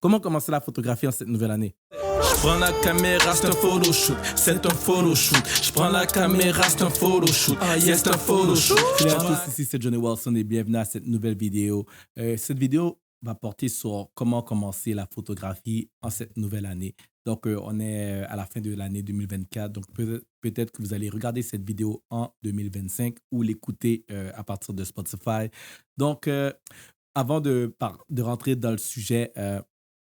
Comment commencer la photographie en cette nouvelle année? Je prends la caméra, c'est un photoshoot. C'est un photoshoot. Je prends la caméra, c'est un photoshoot. Ah yes, c'est un photoshoot. Salut à tous, ici c'est Johnny Wilson et bienvenue à cette nouvelle vidéo. Cette vidéo va porter sur comment commencer la photographie en cette nouvelle année. Donc, on est à la fin de l'année 2024. Donc, peut-être que vous allez regarder cette vidéo en 2025 ou l'écouter à partir de Spotify. Donc, avant de rentrer dans le sujet,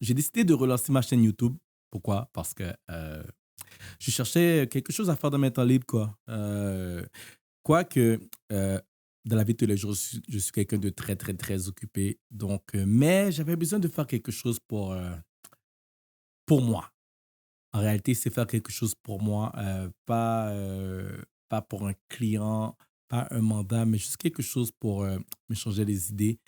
j'ai décidé de relancer ma chaîne YouTube. Pourquoi? Parce que je cherchais quelque chose à faire dans mes temps libres, quoi. Quoique, dans la vie de tous les jours, je suis quelqu'un de très, très, très occupé. Donc, mais j'avais besoin de faire quelque chose pour moi. En réalité, c'est faire quelque chose pour moi, pas pour un client, pas un mandat, mais juste quelque chose pour me changer les idées.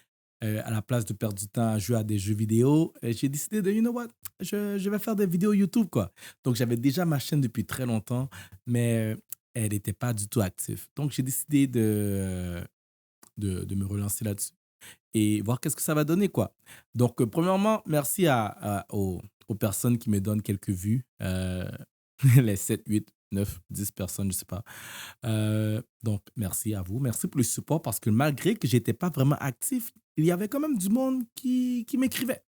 À la place de perdre du temps à jouer à des jeux vidéo, j'ai décidé de, you know what, je vais faire des vidéos YouTube, quoi. Donc, j'avais déjà ma chaîne depuis très longtemps, mais elle n'était pas du tout active. Donc, j'ai décidé de me relancer là-dessus et voir qu'est-ce que ça va donner, quoi. Donc, premièrement, merci aux personnes qui me donnent quelques vues, les 7, 8, 9, 10 personnes, je sais pas. Donc, merci à vous. Merci pour le support parce que malgré que j'étais pas vraiment actif, il y avait quand même du monde qui m'écrivait,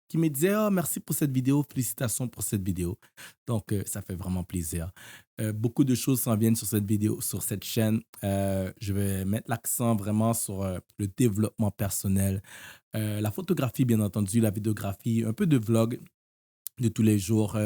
qui me disait: «Oh, merci pour cette vidéo, félicitations pour cette vidéo». Donc, ça fait vraiment plaisir. Beaucoup de choses s'en viennent sur cette vidéo, sur cette chaîne. Je vais mettre l'accent vraiment sur le développement personnel, la photographie, bien entendu, la vidéographie, un peu de vlog de tous les jours.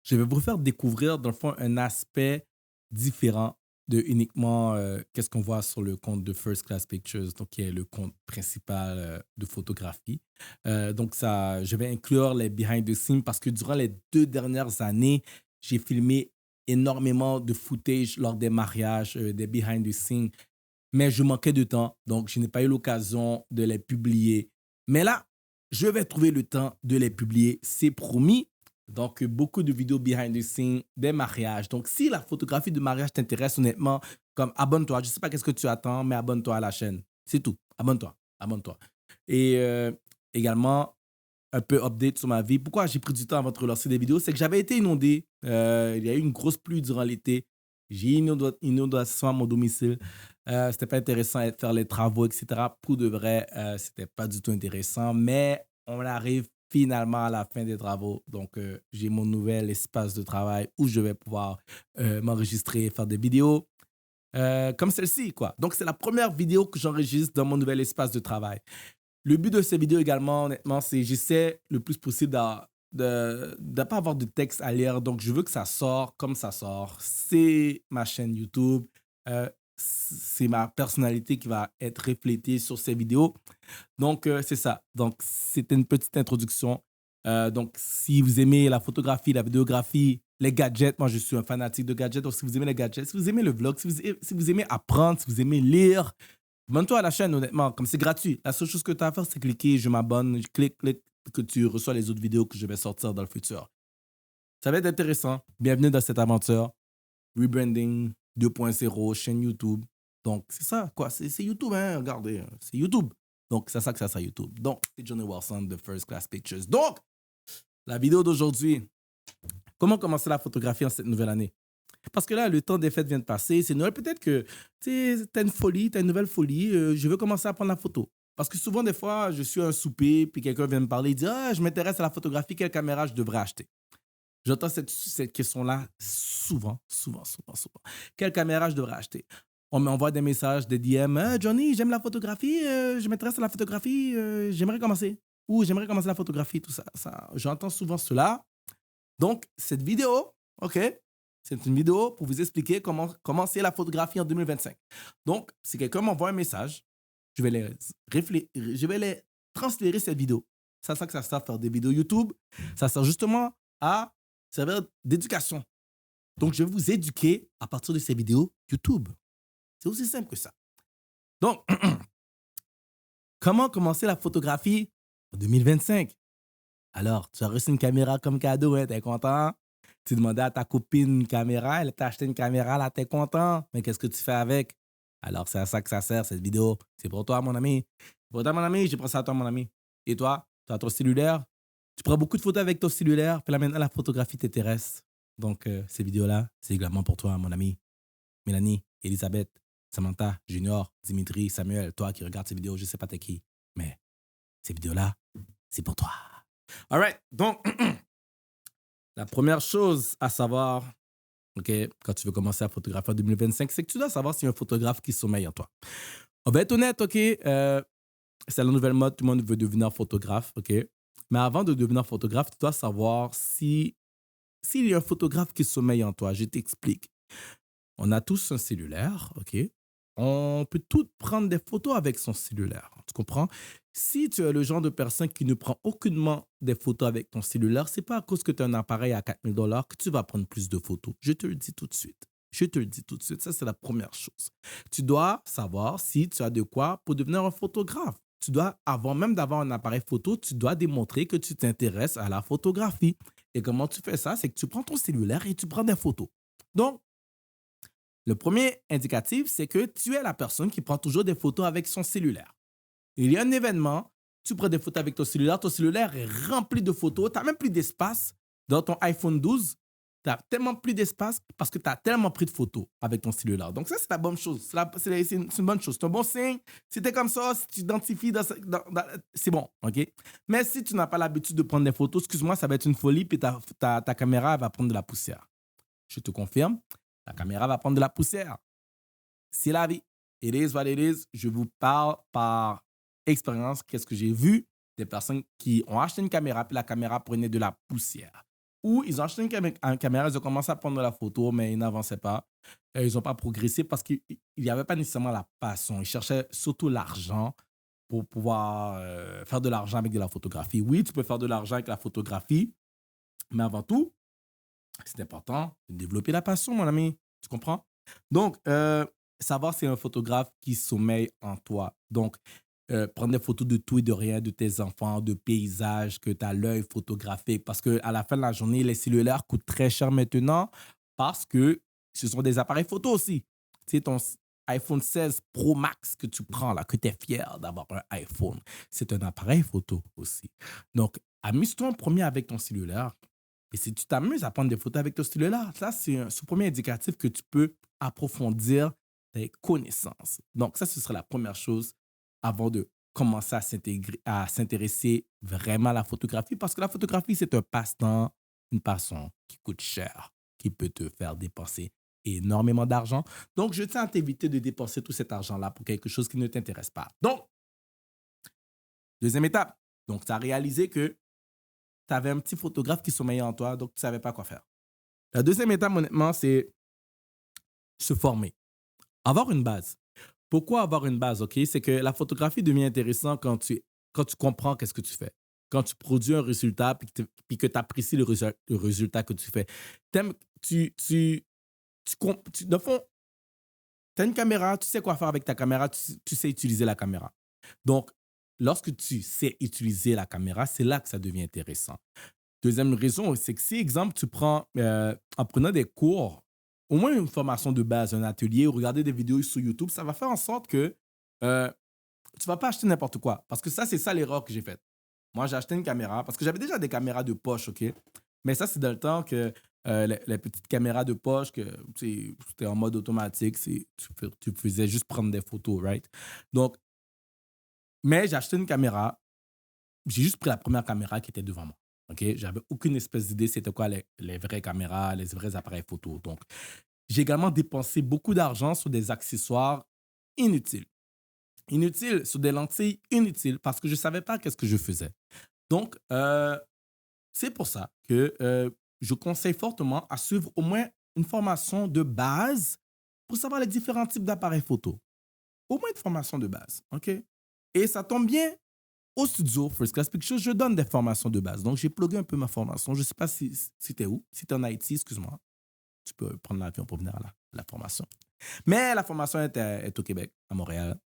Je vais vous faire découvrir, dans le fond, un aspect différent de uniquement qu'est-ce qu'on voit sur le compte de First Class Pictures, donc qui est le compte principal de photographie. Donc, je vais inclure les behind the scenes parce que durant les 2 dernières années, j'ai filmé énormément de footage lors des mariages, des behind the scenes, mais je manquais de temps, donc je n'ai pas eu l'occasion de les publier. Mais là, je vais trouver le temps de les publier, c'est promis. Donc, beaucoup de vidéos behind the scenes, des mariages. Donc, si la photographie de mariage t'intéresse, honnêtement, comme abonne-toi. Je ne sais pas qu'est-ce que tu attends, mais abonne-toi à la chaîne. C'est tout. Abonne-toi. Abonne-toi. Et également, un peu update sur ma vie. Pourquoi j'ai pris du temps avant de relancer des vidéos? C'est que j'avais été inondé. Il y a eu une grosse pluie durant l'été. J'ai eu une inondation à mon domicile. C'était pas intéressant de faire les travaux, etc. Pour de vrai, c'était pas du tout intéressant. Mais on arrive finalement à la fin des travaux. Donc, j'ai mon nouvel espace de travail où je vais pouvoir m'enregistrer, faire des vidéos comme celle-ci, quoi. Donc, c'est la première vidéo que j'enregistre dans mon nouvel espace de travail. Le but de ces vidéos également, honnêtement, c'est j'essaie le plus possible de ne pas avoir de texte à lire. Donc, je veux que ça sorte comme ça sort. C'est ma chaîne YouTube. C'est ma personnalité qui va être reflétée sur ces vidéos. Donc, c'est ça. Donc, c'était une petite introduction. Donc, si vous aimez la photographie, la vidéographie, les gadgets, moi, je suis un fanatique de gadgets. Donc, si vous aimez les gadgets, si vous aimez le vlog, si vous aimez apprendre, si vous aimez lire, abonne-toi à la chaîne, honnêtement, comme c'est gratuit. La seule chose que tu as à faire, c'est cliquer, je m'abonne, je clique, que tu reçois les autres vidéos que je vais sortir dans le futur. Ça va être intéressant. Bienvenue dans cette aventure. Rebranding 2.0, chaîne YouTube. Donc, c'est ça, quoi. C'est YouTube, hein. Regardez, c'est YouTube. Donc, c'est ça que ça sera YouTube. Donc, c'est Johnny Wilson de First Class Pictures. Donc, la vidéo d'aujourd'hui, comment commencer la photographie en cette nouvelle année? Parce que là, le temps des fêtes vient de passer, c'est Noël. Peut-être que tu as une folie, tu as une nouvelle folie, je veux commencer à prendre la photo. Parce que souvent, des fois, je suis à un souper, puis quelqu'un vient me parler, il dit: «Ah, je m'intéresse à la photographie, quelle caméra je devrais acheter?» J'entends cette question-là souvent, souvent, souvent, souvent. Quelle caméra je devrais acheter? On m'envoie des messages, des DM: «Ah, Johnny, j'aime la photographie, je m'intéresse à la photographie, j'aimerais commencer.» Ou «J'aimerais commencer la photographie», tout ça. J'entends souvent cela. Donc, cette vidéo, OK, c'est une vidéo pour vous expliquer comment commencer la photographie en 2025. Donc, si quelqu'un m'envoie un message, je vais les transférer cette vidéo. C'est ça que ça sert à faire des vidéos YouTube. Ça sert justement à servir d'éducation. Donc, je vais vous éduquer à partir de ces vidéos YouTube. C'est aussi simple que ça. Donc, comment commencer la photographie en 2025? Alors, tu as reçu une caméra comme cadeau, hein, t'es content? Tu demandais à ta copine une caméra, elle t'a acheté une caméra, là, t'es content. Mais qu'est-ce que tu fais avec? Alors, c'est à ça que ça sert, cette vidéo. C'est pour toi, mon ami. Pour toi, mon ami, j'ai pensé à toi, mon ami. Et toi, tu as ton cellulaire? Tu prends beaucoup de photos avec ton cellulaire, puis là maintenant la photographie t'intéresse. Donc, ces vidéos-là, c'est également pour toi, mon ami. Mélanie, Elisabeth, Samantha, Junior, Dimitri, Samuel, toi qui regardes ces vidéos, je sais pas t'es qui, mais ces vidéos-là, c'est pour toi. All right, donc, la première chose à savoir, OK, quand tu veux commencer à photographier en 2025, c'est que tu dois savoir s'il y a un photographe qui sommeille en toi. On va être honnête, OK, c'est la nouvelle mode, tout le monde veut devenir photographe, OK? Mais avant de devenir photographe, tu dois savoir si s'il y a un photographe qui sommeille en toi. Je t'explique. On a tous un cellulaire, OK? On peut tous prendre des photos avec son cellulaire. Tu comprends? Si tu es le genre de personne qui ne prend aucunement des photos avec ton cellulaire, c'est pas à cause que tu as un appareil à 4 000 $ que tu vas prendre plus de photos. Je te le dis tout de suite. Je te le dis tout de suite. Ça, c'est la première chose. Tu dois savoir si tu as de quoi pour devenir un photographe. Tu dois, avant même d'avoir un appareil photo, tu dois démontrer que tu t'intéresses à la photographie. Et comment tu fais ça? C'est que tu prends ton cellulaire et tu prends des photos. Donc, le premier indicatif, c'est que tu es la personne qui prend toujours des photos avec son cellulaire. Il y a un événement, tu prends des photos avec ton cellulaire est rempli de photos, tu n'as même plus d'espace dans ton iPhone 12. Tu as tellement plus d'espace parce que tu as tellement pris de photos avec ton cellulaire. Donc ça, c'est la bonne chose. C'est une bonne chose. C'est un bon signe. Si tu es comme ça, si tu t'identifies, c'est bon. OK? Mais si tu n'as pas l'habitude de prendre des photos, excuse-moi, ça va être une folie, puis ta caméra elle va prendre de la poussière. Je te confirme, la caméra va prendre de la poussière. C'est la vie. It is what it is. Je vous parle par expérience. Qu'est-ce que j'ai vu des personnes qui ont acheté une caméra, puis la caméra prenait de la poussière. Ou ils ont acheté une caméra, ils ont commencé à prendre la photo, mais ils n'avançaient pas. Ils n'ont pas progressé parce qu'il n'y avait pas nécessairement la passion. Ils cherchaient surtout l'argent pour pouvoir faire de l'argent avec de la photographie. Oui, tu peux faire de l'argent avec la photographie, mais avant tout, c'est important de développer la passion, mon ami. Tu comprends? Donc, savoir si c'est un photographe qui sommeille en toi. Donc, prendre des photos de tout et de rien, de tes enfants, de paysages, que tu as l'œil photographique. Parce qu'à la fin de la journée, les cellulaires coûtent très cher maintenant parce que ce sont des appareils photo aussi. Tu sais, ton iPhone 16 Pro Max que tu prends là, que tu es fier d'avoir un iPhone, c'est un appareil photo aussi. Donc, amuse-toi en premier avec ton cellulaire. Et si tu t'amuses à prendre des photos avec ton stylo-là, ça, c'est un premier indicatif que tu peux approfondir tes connaissances. Donc, ça, ce serait la première chose avant de commencer à s'intéresser vraiment à la photographie, parce que la photographie, c'est un passe-temps, une passion qui coûte cher, qui peut te faire dépenser énormément d'argent. Donc, je tiens à t'éviter de dépenser tout cet argent-là pour quelque chose qui ne t'intéresse pas. Donc, deuxième étape. Donc, tu as réalisé que tu avais un petit photographe qui sommeillait en toi, donc tu ne savais pas quoi faire. La deuxième étape, honnêtement, c'est se former. Avoir une base. Pourquoi avoir une base, OK? C'est que la photographie devient intéressante quand tu comprends qu'est-ce que tu fais. Quand tu produis un résultat puis que tu apprécies le résultat que tu fais. T'aimes- Dans le fond, tu as une caméra, tu sais quoi faire avec ta caméra, tu sais utiliser la caméra. Donc, lorsque tu sais utiliser la caméra, c'est là que ça devient intéressant. Deuxième raison, c'est que si, exemple, tu prends, en prenant des cours, au moins une formation de base, un atelier, ou regarder des vidéos sur YouTube, ça va faire en sorte que tu ne vas pas acheter n'importe quoi. Parce que ça, c'est ça l'erreur que j'ai faite. Moi, j'ai acheté une caméra, parce que j'avais déjà des caméras de poche, OK? Mais ça, c'est dans le temps que les petites caméras de poche, que c'était en mode automatique, tu faisais juste prendre des photos, right? Donc, mais j'ai acheté une caméra, j'ai juste pris la première caméra qui était devant moi. OK? J'avais aucune espèce d'idée c'était quoi les vraies caméras, les vrais appareils photo. Donc, j'ai également dépensé beaucoup d'argent sur des accessoires inutiles. Inutiles, sur des lentilles inutiles parce que je ne savais pas qu'est-ce que je faisais. Donc, c'est pour ça que je conseille fortement à suivre au moins une formation de base pour savoir les différents types d'appareils photo. Au moins une formation de base. OK? Et ça tombe bien, au studio First Class Pictures, je donne des formations de base. Donc, j'ai plugué un peu ma formation. Je ne sais pas si tu es où. Si tu es en Haïti, excuse-moi. Tu peux prendre l'avion pour venir à la formation. Mais la formation est au Québec, à Montréal,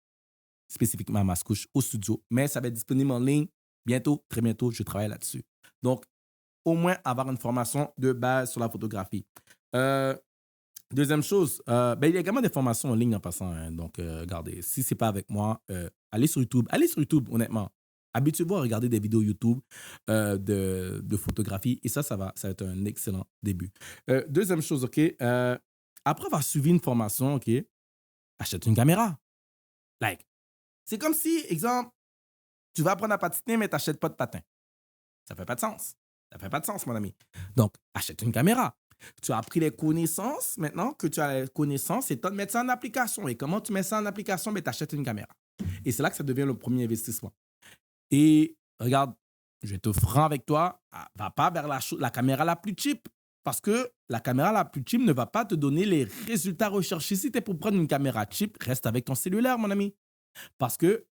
spécifiquement à Mascouche, au studio. Mais ça va être disponible en ligne bientôt, très bientôt. Je travaille là-dessus. Donc, au moins avoir une formation de base sur la photographie. Deuxième chose, il y a également des formations en ligne en passant. Hein. Donc, regardez, si ce n'est pas avec moi, allez sur YouTube. Allez sur YouTube, honnêtement. Habituez-vous à regarder des vidéos YouTube de photographie et ça va être un excellent début. Deuxième chose, OK, après avoir suivi une formation, OK, achète une caméra. Like, c'est comme si, exemple, tu vas apprendre à patiner, mais tu n'achètes pas de patin. Ça fait pas de sens. Ça fait pas de sens, mon ami. Donc, achète une caméra. Tu as appris les connaissances. Maintenant que tu as les connaissances, c'est temps de mettre ça en application. Et comment tu mets ça en application? Ben, tu achètes une caméra. Et c'est là que ça devient le premier investissement. Et regarde, je vais être franc avec toi, va pas vers la caméra la plus cheap. Parce que la caméra la plus cheap ne va pas te donner les résultats recherchés. Si tu es pour prendre une caméra cheap, reste avec ton cellulaire, mon ami. Parce que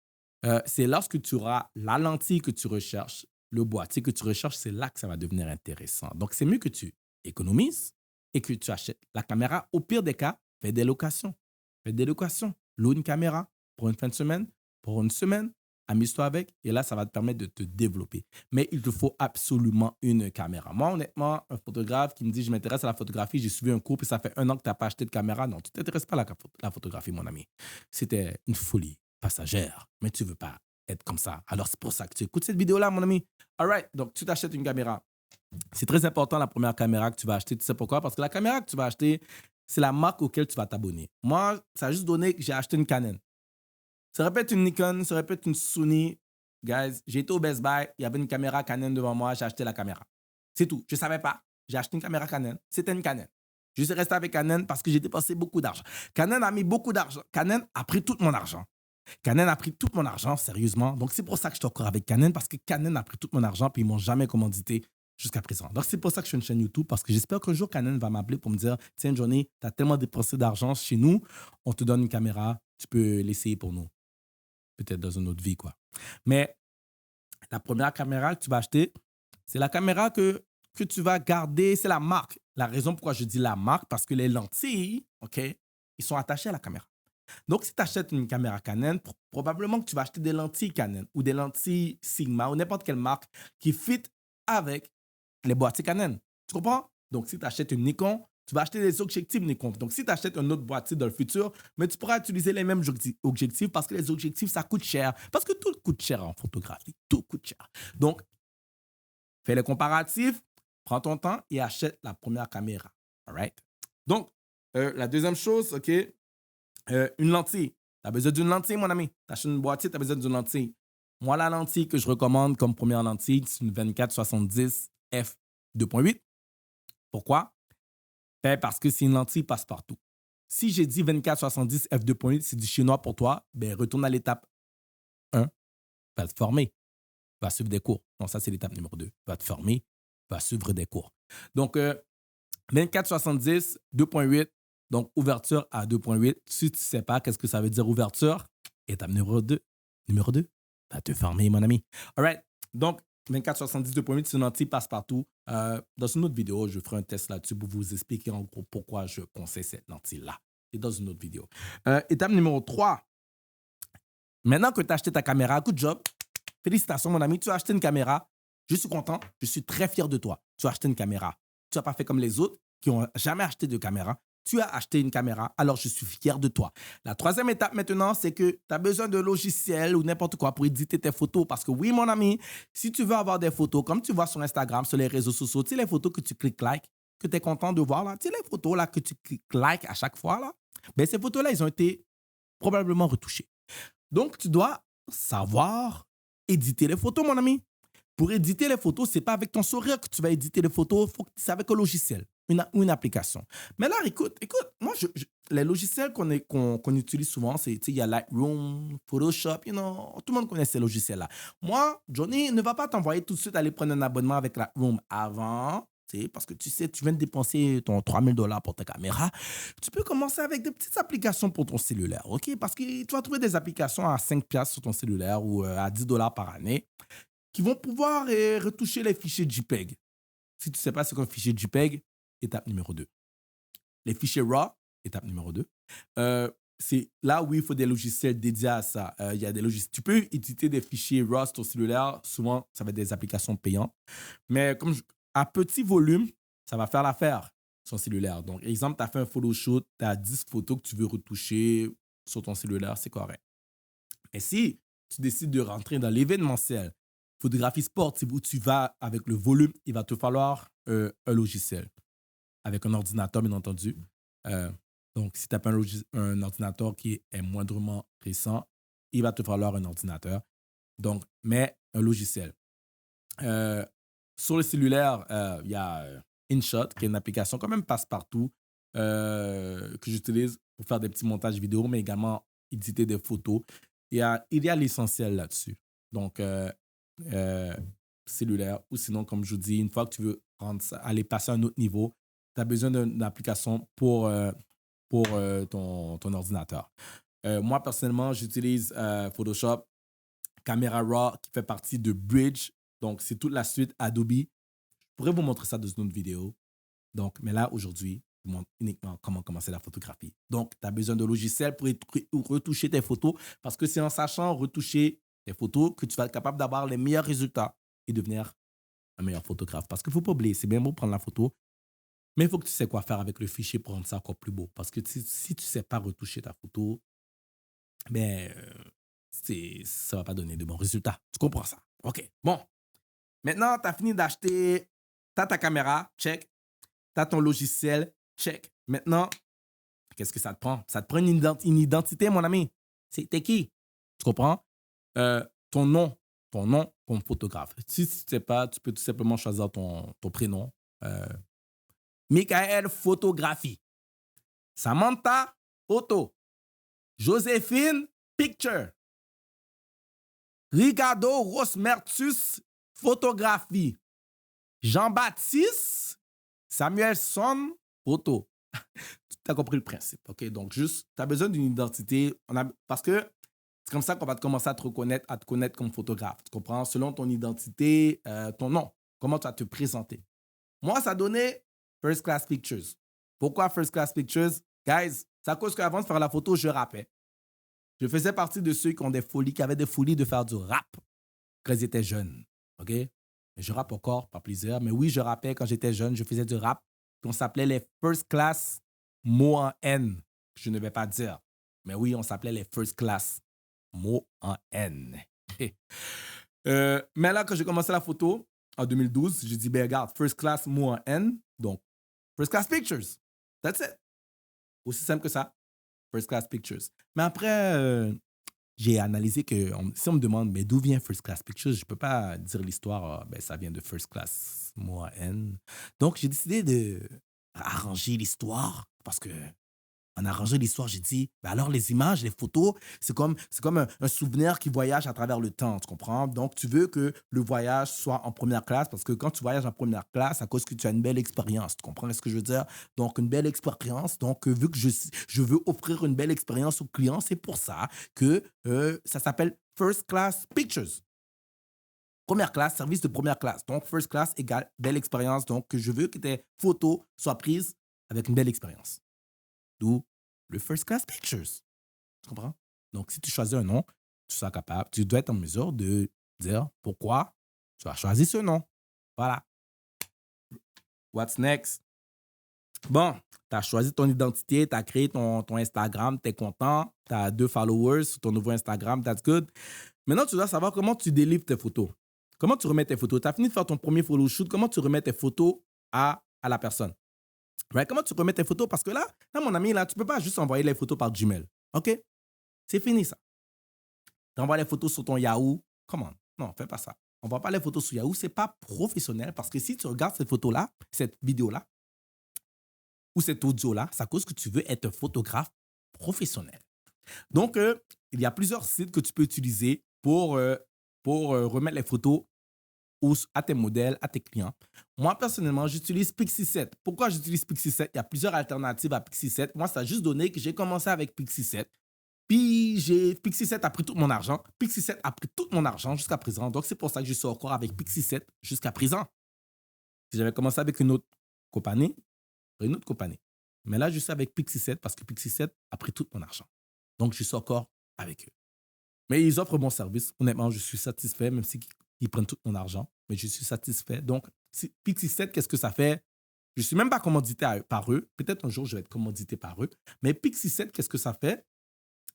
c'est lorsque tu auras la lentille que tu recherches, le boîtier que tu recherches, c'est là que ça va devenir intéressant. Donc, c'est mieux que tu économises et que tu achètes la caméra. Au pire des cas, fais des locations. Fais des locations. Loue une caméra pour une fin de semaine, pour une semaine, amuse-toi avec et là, ça va te permettre de te développer. Mais il te faut absolument une caméra. Moi, honnêtement, un photographe qui me dit je m'intéresse à la photographie, j'ai suivi un cours et ça fait 1 an que tu n'as pas acheté de caméra. Non, tu ne t'intéresses pas à la photographie, mon ami. C'était une folie passagère, mais tu ne veux pas être comme ça. Alors, c'est pour ça que tu écoutes cette vidéo-là, mon ami. All right, donc tu t'achètes une caméra. C'est très important, la première caméra que tu vas acheter. Tu sais pourquoi? Parce que la caméra que tu vas acheter, c'est la marque auquel tu vas t'abonner. Moi, ça a juste donné que j'ai acheté une Canon. Ça répète une Nikon, ça répète une Sony. Guys, j'ai été au Best Buy, il y avait une caméra Canon devant moi, j'ai acheté la caméra. C'est tout. Je ne savais pas. J'ai acheté une caméra Canon. C'était une Canon. Je suis resté avec Canon parce que j'ai dépensé beaucoup d'argent. Canon a mis beaucoup d'argent. Canon a pris tout mon argent. Canon a pris tout mon argent, sérieusement. Donc, c'est pour ça que je suis encore avec Canon, parce que Canon a pris tout mon argent, puis ils ne m'ont jamais commandité jusqu'à présent. Donc, c'est pour ça que je fais une chaîne YouTube, parce que j'espère qu'un jour, Canon va m'appeler pour me dire, tiens, Johnny, tu as tellement dépensé d'argent chez nous, on te donne une caméra, tu peux l'essayer pour nous. Peut-être dans une autre vie, quoi. Mais la première caméra que tu vas acheter, c'est la caméra que tu vas garder, c'est la marque. La raison pourquoi je dis la marque, parce que les lentilles, OK, ils sont attachés à la caméra. Donc, si tu achètes une caméra Canon, probablement que tu vas acheter des lentilles Canon ou des lentilles Sigma ou n'importe quelle marque qui fit avec les boîtiers Canon. Tu comprends? Donc, si tu achètes une Nikon, tu vas acheter des objectifs Nikon. Donc, si tu achètes un autre boîtier dans le futur, mais tu pourras utiliser les mêmes objectifs parce que les objectifs, ça coûte cher. Parce que tout coûte cher en photographie. Tout coûte cher. Donc, fais les comparatifs, prends ton temps et achète la première caméra. All right? Donc, la deuxième chose, OK, une lentille. Tu as besoin d'une lentille, mon ami. Tu achètes une boîtier, tu as besoin d'une lentille. Moi, la lentille que je recommande comme première lentille, c'est une 24-70 f 2.8. Pourquoi? Ben, parce que c'est une lentille passe-partout. Si j'ai dit 24-70 f 2.8, c'est du chinois pour toi, ben, retourne à l'étape 1, va te former, va suivre des cours. Non, ça, c'est l'étape numéro 2. Va te former, va suivre des cours. Donc, 24-70, 2.8, donc ouverture à 2.8. Si tu ne sais pas qu'est-ce que ça veut dire ouverture, étape numéro 2. Numéro 2, va te former, mon ami. All right. Donc, 24-70, 2.8, c'est une lentille passe-partout. Dans une autre vidéo, je ferai un test là-dessus pour vous expliquer en gros pourquoi je conseille cette lentille-là. Et dans une autre vidéo. Étape numéro 3. Maintenant que tu as acheté ta caméra, good job. Félicitations, mon ami. Tu as acheté une caméra. Je suis content. Je suis très fier de toi. Tu as acheté une caméra. Tu n'as pas fait comme les autres qui n'ont jamais acheté de caméra. Tu as acheté une caméra, alors je suis fier de toi. La troisième étape maintenant, c'est que tu as besoin de logiciels ou n'importe quoi pour éditer tes photos. Parce que oui, mon ami, si tu veux avoir des photos, comme tu vois sur Instagram, sur les réseaux sociaux, tu sais les photos que tu cliques like, que tu es content de voir là, tu sais les photos là que tu cliques like à chaque fois là, ben ces photos-là, ils ont été probablement retouchées. Donc, tu dois savoir éditer les photos, mon ami. Pour éditer les photos, ce n'est pas avec ton sourire que tu vas éditer les photos, c'est avec un logiciel, une application. Mais là, écoute, moi, les logiciels qu'on utilise souvent, il y a Lightroom, Photoshop, tout le monde connaît ces logiciels-là. Moi, Johnny, ne va pas t'envoyer tout de suite aller prendre un abonnement avec Lightroom avant, parce que tu sais, tu viens de dépenser ton $3,000 pour ta caméra. Tu peux commencer avec des petites applications pour ton cellulaire, OK? Parce que tu vas trouver des applications à 5$ sur ton cellulaire ou à $10 par année qui vont pouvoir retoucher les fichiers JPEG. Si tu ne sais pas ce qu'est un fichier JPEG, étape numéro 2. Les fichiers RAW, étape numéro 2. C'est là où il faut des logiciels dédiés à ça. Il y a des logiciels. Tu peux éditer des fichiers RAW sur ton cellulaire. Souvent, ça va être des applications payantes. Mais à petit volume, ça va faire l'affaire sur ton cellulaire. Donc, exemple, tu as fait un photoshoot, tu as 10 photos que tu veux retoucher sur ton cellulaire, c'est correct. Mais si tu décides de rentrer dans l'événementiel, photographie sportive où tu vas avec le volume, il va te falloir un logiciel avec un ordinateur, bien entendu. Euh, donc, si tu n'as pas un ordinateur qui est moindrement récent, il va te falloir un ordinateur. Donc, mais un logiciel. Euh, sur le cellulaire, il y a InShot, qui est une application quand même passe-partout que j'utilise pour faire des petits montages vidéo, mais également éditer des photos. Il y a l'essentiel là-dessus. Donc, cellulaire, ou sinon, comme je vous dis, une fois que tu veux aller passer à un autre niveau, tu as besoin d'une application pour ton ordinateur. Moi, personnellement, j'utilise Photoshop, Camera Raw, qui fait partie de Bridge. Donc, c'est toute la suite Adobe. Je pourrais vous montrer ça dans une autre vidéo. Donc, mais là, aujourd'hui, je vous montre uniquement comment commencer la photographie. Donc, tu as besoin de logiciels pour retoucher tes photos parce que c'est en sachant retoucher tes photos que tu vas être capable d'avoir les meilleurs résultats et devenir un meilleur photographe. Parce qu'il ne faut pas oublier, c'est bien beau prendre la photo, mais il faut que tu sais quoi faire avec le fichier pour rendre ça encore plus beau. Parce que si tu ne sais pas retoucher ta photo, ben, ça ne va pas donner de bons résultats. Tu comprends ça? OK. Bon. Maintenant, tu as fini d'acheter, tu as ta caméra, check. Tu as ton logiciel, check. Maintenant, qu'est-ce que ça te prend? Ça te prend une identité, mon ami. T'es qui? Tu comprends? Ton nom comme photographe. Si tu ne sais pas, tu peux tout simplement choisir ton prénom. Michael Photographie. Samantha Photo. Joséphine Picture. Ricardo Rosmertus Photographie. Jean-Baptiste Samuelson Photo. Tu as compris le principe, OK? Donc, juste, tu as besoin d'une identité. Parce que c'est comme ça qu'on va commencer à te connaître comme photographe. Tu comprends? Selon ton identité, ton nom, comment tu vas te présenter. Moi, ça donnait First Class Pictures. Pourquoi First Class Pictures? Guys, c'est à cause qu'avant de faire la photo, je rappais. Je faisais partie de ceux qui avaient des folies de faire du rap quand ils étaient jeunes, OK? Je rappe encore, pas plaisir. Mais oui, je rappais quand j'étais jeune, je faisais du rap. On s'appelait les First Class, mots en N. Je ne vais pas dire. Mais oui, on s'appelait les First Class, mots en N. Mais là, quand j'ai commencé la photo, en 2012, j'ai dit, ben regarde, First Class, mots en N. Donc, First Class Pictures. That's it. Aussi simple que ça. First Class Pictures. Mais après, j'ai analysé que si on me demande mais d'où vient First Class Pictures, je ne peux pas dire l'histoire, ben, ça vient de First Class, moi, N. Donc, j'ai décidé de arranger l'histoire parce que en arrangeant l'histoire, j'ai dit, ben alors les images, les photos, c'est comme un souvenir qui voyage à travers le temps, tu comprends? Donc, tu veux que le voyage soit en première classe parce que quand tu voyages en première classe, à cause que tu as une belle expérience, tu comprends ce que je veux dire? Donc, une belle expérience. Donc, vu que je veux offrir une belle expérience aux clients, c'est pour ça que ça s'appelle First Class Pictures. Première classe, service de première classe. Donc, first class égale belle expérience. Donc, je veux que tes photos soient prises avec une belle expérience. D'où le First Class Pictures. Tu comprends? Donc, si tu choisis un nom, tu dois être en mesure de dire pourquoi tu as choisi ce nom. Voilà. What's next? Bon, tu as choisi ton identité, tu as créé ton Instagram, tu es content, tu as 2 followers sur ton nouveau Instagram, that's good. Maintenant, tu dois savoir comment tu délivres tes photos. Comment tu remets tes photos? Tu as fini de faire ton premier photo shoot, comment tu remets tes photos à la personne? Right? Comment tu remets tes photos? Parce que là, mon ami, là, tu ne peux pas juste envoyer les photos par Gmail. OK? C'est fini, ça. Tu envoies les photos sur ton Yahoo. Come on. Non, fais pas ça. On ne voit pas les photos sur Yahoo. Ce n'est pas professionnel parce que si tu regardes cette photo-là, cette vidéo-là, ou cet audio-là, c'est à cause que tu veux être un photographe professionnel. Donc, il y a plusieurs sites que tu peux utiliser pour remettre les photos à tes modèles, à tes clients. Moi, personnellement, j'utilise Pixie7. Pourquoi j'utilise Pixie7? Il y a plusieurs alternatives à Pixie7. Moi, ça a juste donné que j'ai commencé avec Pixie7. Puis, Pixie7 a pris tout mon argent. Pixie7 a pris tout mon argent jusqu'à présent. Donc, c'est pour ça que je suis encore avec Pixie7 jusqu'à présent. Si j'avais commencé avec une autre compagnie, Mais là, je suis avec Pixie7 parce que Pixie7 a pris tout mon argent. Donc, je suis encore avec eux. Mais ils offrent bon service. Honnêtement, je suis satisfait, même s'ils prennent tout mon argent. Mais je suis satisfait. Donc, Pixie7, qu'est-ce que ça fait? Je ne suis même pas commandité par eux. Peut-être un jour, je vais être commandité par eux. Mais Pixie7, qu'est-ce que ça fait?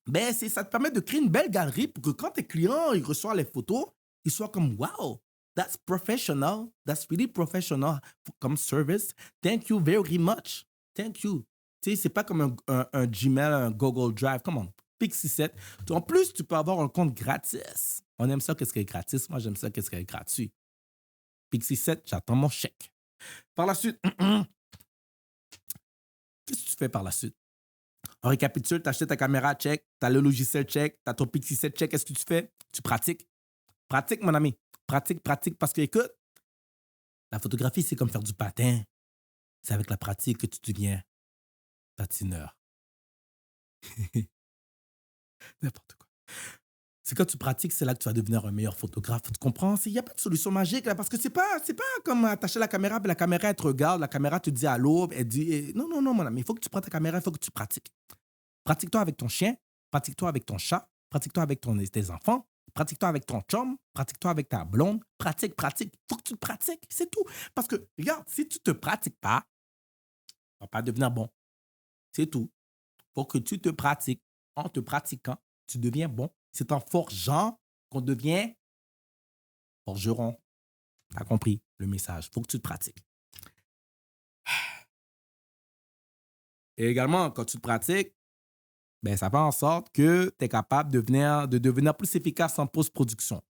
Ben, ça te permet de créer une belle galerie pour que quand tes clients ils reçoivent les photos, ils soient comme wow, that's professional, that's really professional comme service. Thank you very much. Thank you. Tu sais, c'est pas comme un Gmail, un Google Drive. Come on, Pixie 7. En plus, tu peux avoir un compte gratis. On aime ça, qu'est-ce qui est gratis. Moi, j'aime ça, qu'est-ce qui est gratuit. Pixie 7, j'attends mon chèque. Par la suite, qu'est-ce que tu fais par la suite? On récapitule, tu achètes ta caméra, check, tu as le logiciel, check, tu as ton Pixie 7, check, qu'est-ce que tu fais? Tu pratiques. Pratique, mon ami. Pratique, pratique, parce que, écoute, la photographie, c'est comme faire du patin. C'est avec la pratique que tu deviens patineur. N'importe quoi. C'est quand tu pratiques, c'est là que tu vas devenir un meilleur photographe. Tu comprends? Il n'y a pas de solution magique, là, parce que c'est pas comme attacher la caméra, puis la caméra, elle te regarde, la caméra te dit allô, elle dit non, non, non, mon ami, il faut que tu prennes ta caméra, il faut que tu pratiques. Pratique-toi avec ton chien, pratique-toi avec ton chat, pratique-toi avec tes enfants, pratique-toi avec ton chum, pratique-toi avec ta blonde. Pratique, pratique. Il faut que tu te pratiques, c'est tout. Parce que, regarde, si tu ne te pratiques pas, tu ne vas pas devenir bon. C'est tout. Il faut que tu te pratiques. En te pratiquant, tu deviens bon. C'est en forgeant qu'on devient forgeron. Tu as compris le message. Il faut que tu te pratiques. Et également, quand tu te pratiques, ben, ça fait en sorte que tu es capable de devenir plus efficace en post-production.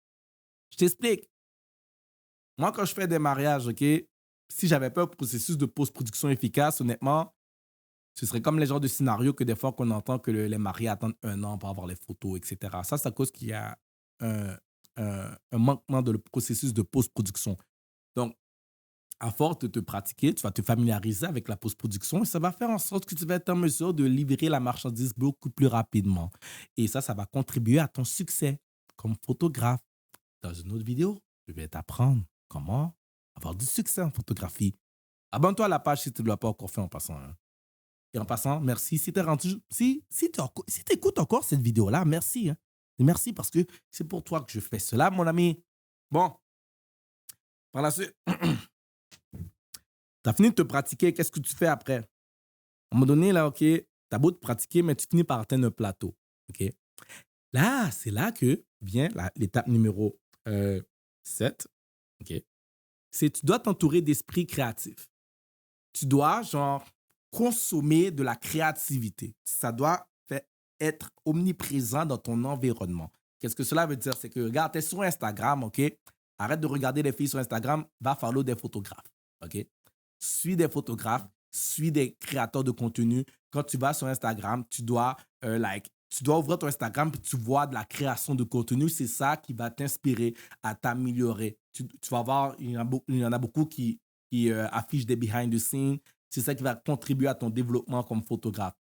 Je t'explique. Moi, quand je fais des mariages, OK, si j'avais pas un processus de post-production efficace, honnêtement, ce serait comme les genres de scénarios que des fois qu'on entend que les mariés attendent 1 an pour avoir les photos, etc. Ça, c'est à cause qu'il y a un manquement de le processus de post-production. Donc, à force de te pratiquer, tu vas te familiariser avec la post-production et ça va faire en sorte que tu vas être en mesure de livrer la marchandise beaucoup plus rapidement. Et ça va contribuer à ton succès comme photographe. Dans une autre vidéo, je vais t'apprendre comment avoir du succès en photographie. Abonne-toi à la page si tu ne l'as pas encore fait en passant, hein. Et en passant, merci. Si tu écoutes encore cette vidéo-là, merci, hein. Merci parce que c'est pour toi que je fais cela, mon ami. Bon, par la suite, tu as fini de te pratiquer, qu'est-ce que tu fais après? À un moment donné, là, OK, tu as beau te pratiquer, mais tu finis par atteindre un plateau. OK? Là, c'est là que vient l'étape numéro 7. OK? C'est tu dois t'entourer d'esprit créatif. Tu dois, genre, consommer de la créativité. Ça doit être omniprésent dans ton environnement. Qu'est-ce que cela veut dire? C'est que, regarde, tu es sur Instagram, OK? Arrête de regarder les filles sur Instagram, va follow des photographes, OK? Suis des photographes, suis des créateurs de contenu. Quand tu vas sur Instagram, tu dois ouvrir ton Instagram et tu vois de la création de contenu. C'est ça qui va t'inspirer à t'améliorer. Tu vas voir, il y en a beaucoup qui affichent des behind the scenes. C'est ça qui va contribuer à ton développement comme photographe.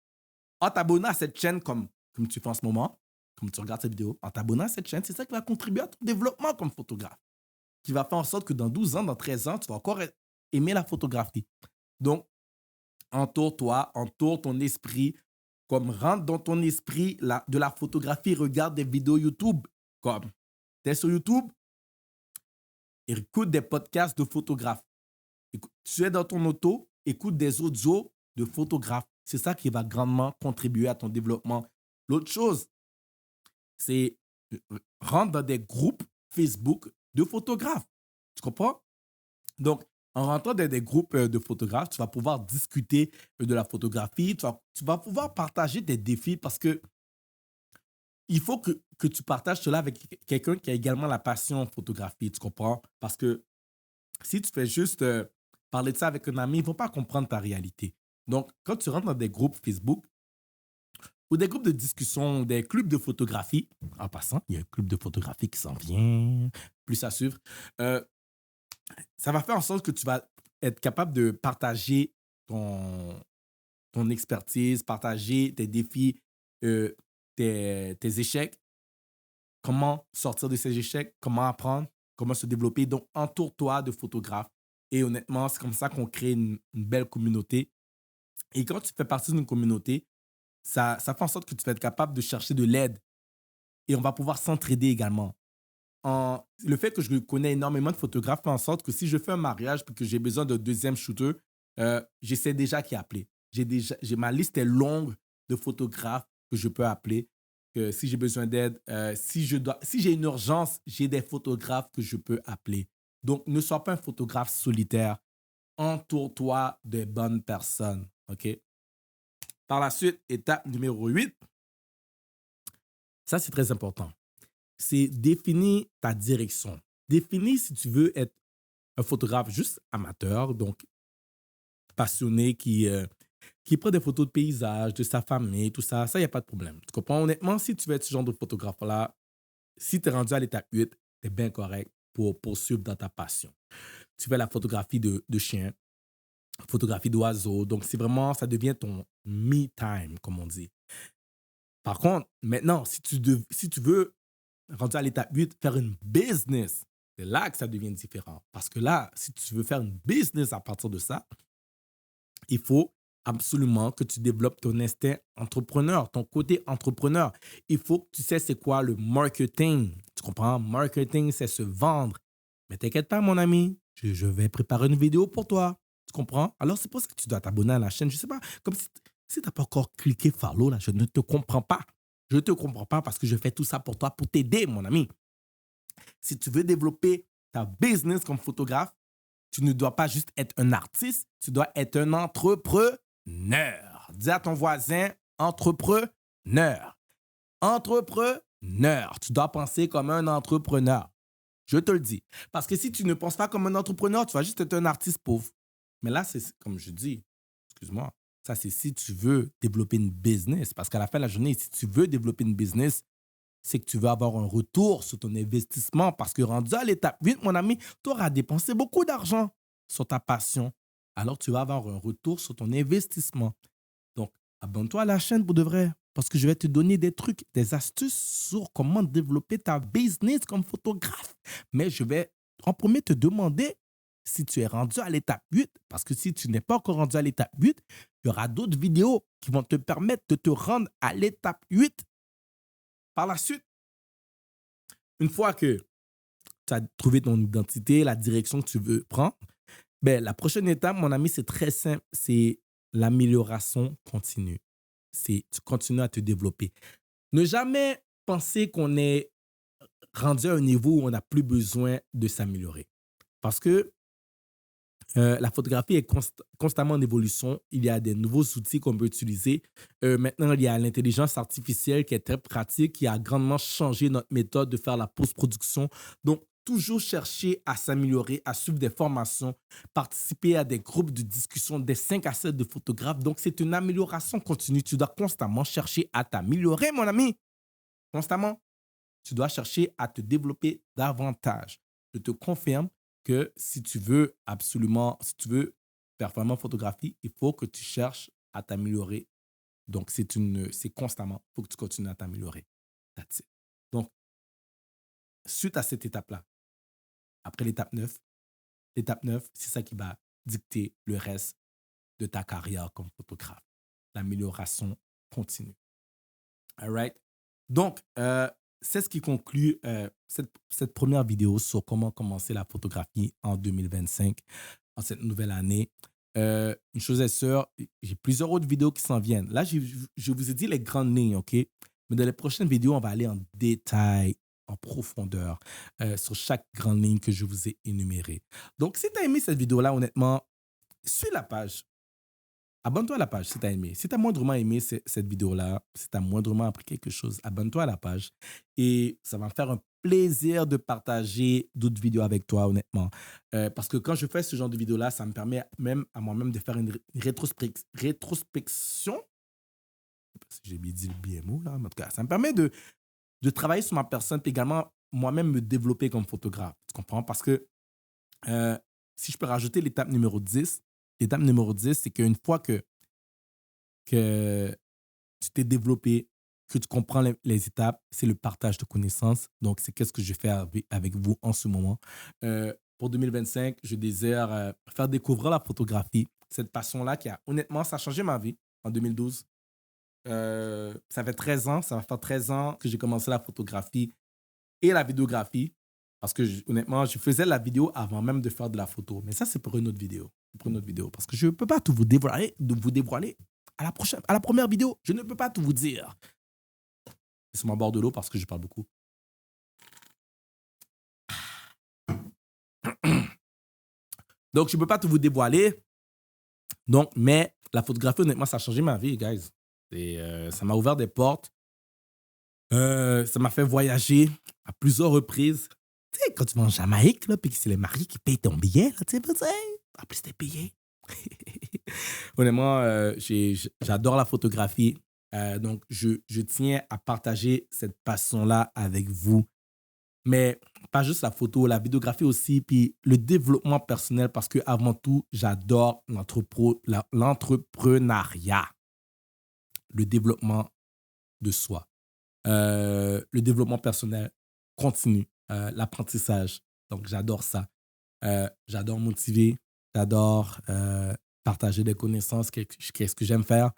En t'abonnant à cette chaîne comme tu fais en ce moment, comme tu regardes cette vidéo, en t'abonnant à cette chaîne, c'est ça qui va contribuer à ton développement comme photographe. Qui va faire en sorte que dans 12 ans, dans 13 ans, tu vas encore aimer la photographie. Donc, entoure-toi, entoure ton esprit, comme rentre dans ton esprit de la photographie, regarde des vidéos YouTube. Comme tu es sur YouTube, écoute des podcasts de photographes. Tu es dans ton auto, écoute des audios de photographes. C'est ça qui va grandement contribuer à ton développement. L'autre chose, c'est rentre dans des groupes Facebook de photographes. Tu comprends? Donc, en rentrant dans des groupes de photographes, tu vas pouvoir discuter de la photographie, tu vas pouvoir partager tes défis parce que il faut que tu partages cela avec quelqu'un qui a également la passion en photographie, tu comprends? Parce que si tu fais juste parler de ça avec un ami, ils ne vont pas comprendre ta réalité. Donc, quand tu rentres dans des groupes Facebook ou des groupes de discussion, des clubs de photographie, en passant, il y a un club de photographie qui s'en vient, plus à suivre, ça va faire en sorte que tu vas être capable de partager ton expertise, partager tes défis, tes échecs, comment sortir de ces échecs, comment apprendre, comment se développer. Donc, entoure-toi de photographes. Et honnêtement, c'est comme ça qu'on crée une belle communauté. Et quand tu fais partie d'une communauté, ça fait en sorte que tu vas être capable de chercher de l'aide. Et on va pouvoir s'entraider également. Le fait que je connais énormément de photographes fait en sorte que si je fais un mariage et que j'ai besoin d'un deuxième shooter, je sais déjà qui appeler. Ma liste est longue de photographes que je peux appeler. que si j'ai besoin d'aide, si j'ai une urgence, j'ai des photographes que je peux appeler. Donc, ne sois pas un photographe solitaire. Entoure-toi de bonnes personnes. OK? Par la suite, étape numéro 8, ça c'est très important. C'est définir ta direction. Définis si tu veux être un photographe juste amateur, donc passionné qui prend des photos de paysages, de sa famille, tout ça, il n'y a pas de problème. Tu comprends? Honnêtement, si tu veux être ce genre de photographe-là, si tu es rendu à l'étape 8, tu es bien correct pour poursuivre dans ta passion. Tu fais la photographie de chiens, photographie d'oiseaux, donc c'est vraiment, ça devient ton me time, comme on dit. Par contre, maintenant, si tu veux, rendu à l'étape 8, faire une business, c'est là que ça devient différent. Parce que là, si tu veux faire une business à partir de ça, il faut absolument que tu développes ton instinct entrepreneur, ton côté entrepreneur. Il faut que tu sais c'est quoi le marketing. Tu comprends? Marketing, c'est se vendre. Mais t'inquiète pas, mon ami, je vais préparer une vidéo pour toi. Tu comprends? Alors, c'est pour ça que tu dois t'abonner à la chaîne. Je sais pas, comme si tu n'as pas encore cliqué follow, là, je ne te comprends pas. Je ne te comprends pas parce que je fais tout ça pour toi, pour t'aider, mon ami. Si tu veux développer ta business comme photographe, tu ne dois pas juste être un artiste, tu dois être un entrepreneur. Dis à ton voisin, entrepreneur. Entrepreneur. Tu dois penser comme un entrepreneur. Je te le dis. Parce que si tu ne penses pas comme un entrepreneur, tu vas juste être un artiste pauvre. Mais là, c'est comme je dis, excuse-moi, ça c'est si tu veux développer une business. Parce qu'à la fin de la journée, si tu veux développer une business, c'est que tu vas avoir un retour sur ton investissement. Parce que rendu à l'étape 8, mon ami, tu auras dépensé beaucoup d'argent sur ta passion. Alors, tu vas avoir un retour sur ton investissement. Donc, abonne-toi à la chaîne pour de vrai. Parce que je vais te donner des trucs, des astuces sur comment développer ta business comme photographe. Mais je vais en premier te demander si tu es rendu à l'étape 8. Parce que si tu n'es pas encore rendu à l'étape 8, il y aura d'autres vidéos qui vont te permettre de te rendre à l'étape 8. Par la suite, une fois que tu as trouvé ton identité, la direction que tu veux prendre, ben, la prochaine étape, mon ami, c'est très simple. C'est l'amélioration continue. C'est tu continues à te développer. Ne jamais penser qu'on est rendu à un niveau où on n'a plus besoin de s'améliorer. Parce que la photographie est constamment en évolution. Il y a des nouveaux outils qu'on peut utiliser. Maintenant, il y a l'intelligence artificielle qui est très pratique, qui a grandement changé notre méthode de faire la post-production. Donc, toujours chercher à s'améliorer, à suivre des formations, participer à des groupes de discussion des 5 à 7 de photographes. Donc, c'est une amélioration continue. Tu dois constamment chercher à t'améliorer, mon ami. Constamment. Tu dois chercher à te développer davantage. Je te confirme que si tu veux performer en photographie, il faut que tu cherches à t'améliorer. Donc, c'est constamment. Il faut que tu continues à t'améliorer. That's it. Donc, suite à cette étape-là, après l'étape 9, c'est ça qui va dicter le reste de ta carrière comme photographe. L'amélioration continue. All right? Donc, c'est ce qui conclut cette première vidéo sur comment commencer la photographie en 2025, en cette nouvelle année. Une chose est sûre, j'ai plusieurs autres vidéos qui s'en viennent. Là, je vous ai dit les grandes lignes, OK? Mais dans les prochaines vidéos, on va aller en détail, en profondeur, sur chaque grande ligne que je vous ai énumérée. Donc, si tu as aimé cette vidéo-là, honnêtement, suis la page. Abonne-toi à la page si tu as aimé. Si tu as moindrement aimé cette vidéo-là, si tu as moindrement appris quelque chose, abonne-toi à la page. Et ça va me faire un plaisir de partager d'autres vidéos avec toi, honnêtement. Parce que quand je fais ce genre de vidéo-là, ça me permet même à moi-même de faire une rétrospection. Je sais pas si j'ai bien dit le bien mot, là. Mais en tout cas, ça me permet de travailler sur ma personne et également moi-même me développer comme photographe. Tu comprends? Parce que si je peux rajouter l'étape numéro 10, c'est qu'une fois que tu t'es développé, que tu comprends les étapes, c'est le partage de connaissances. Donc, c'est qu'est-ce que je fais avec vous en ce moment. Pour 2025, je désire faire découvrir la photographie, cette passion-là qui a, honnêtement, ça a changé ma vie en 2012. Ça fait 13 ans, ça va faire 13 ans que j'ai commencé la photographie et la vidéographie. Parce que, honnêtement, je faisais la vidéo avant même de faire de la photo. Mais ça, c'est pour une autre vidéo. Parce que je ne peux pas tout vous dévoiler à la première vidéo. Je ne peux pas tout vous dire. Laissez-moi boire de l'eau parce que je parle beaucoup. Donc, je ne peux pas tout vous dévoiler. Donc, mais la photographie, honnêtement, ça a changé ma vie, guys. Et ça m'a ouvert des portes. Ça m'a fait voyager à plusieurs reprises. Tu sais, quand tu vas en Jamaïque, là, puis que c'est les mariés qui payent ton billet, là, tu sais, en plus, t'es payé. Honnêtement, j'adore la photographie. Donc, je tiens à partager cette passion-là avec vous. Mais pas juste la photo, la vidéographie aussi, puis le développement personnel, parce que avant tout, j'adore l'entrepreneuriat, le développement de soi, le développement personnel continu, l'apprentissage. Donc, j'adore ça. J'adore motiver, j'adore partager des connaissances, qu'est-ce que j'aime faire.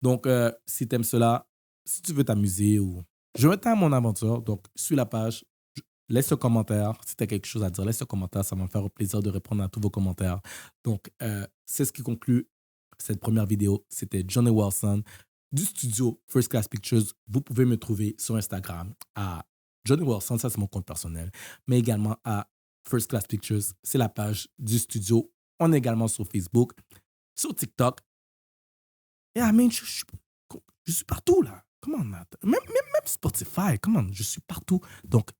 Donc, si tu aimes cela, si tu veux t'amuser ou je me à mon aventure, donc suis la page. Laisse un commentaire. Si tu as quelque chose à dire, laisse un commentaire. Ça va me faire plaisir de répondre à tous vos commentaires. Donc, c'est ce qui conclut cette première vidéo. C'était Johnny Wilson du studio First Class Pictures. Vous pouvez me trouver sur Instagram à Johnny Wilson, ça c'est mon compte personnel, mais également à First Class Pictures. C'est la page du studio. On est également sur Facebook, sur TikTok. Et je suis partout là. Comment même Spotify, comment je suis partout. Donc,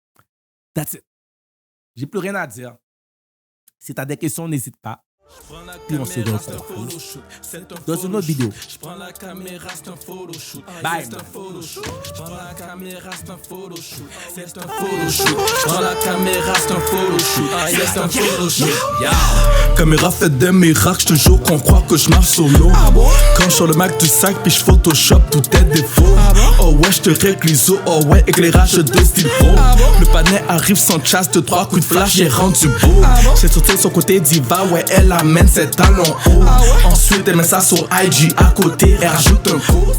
that's it. J'ai plus rien à dire. Si tu as des questions, n'hésite pas. Puis on se retrouve dans une autre vidéo. Je prends la caméra, c'est un photoshoot. Bye. C'est un photoshoot. Je prends la caméra, c'est un photoshoot. C'est un photoshoot. Je prends la caméra, c'est un photoshoot. C'est un photoshoot. Caméra fait des miracles, je te jure qu'on croit que je marche sur l'eau. Quand je sors le Mac du sac, puis je photoshop tous tes défauts. Oh ouais, je te règle l'ISO. Oh ouais, éclairage de style pro. Le panel arrive sans chasse, de 3 coups de flash, j'ai rendu beau. J'ai sauté son côté diva, ouais, elle amène ses talons hauts. Ensuite, elle met ça sur IG à côté et rajoute un coup.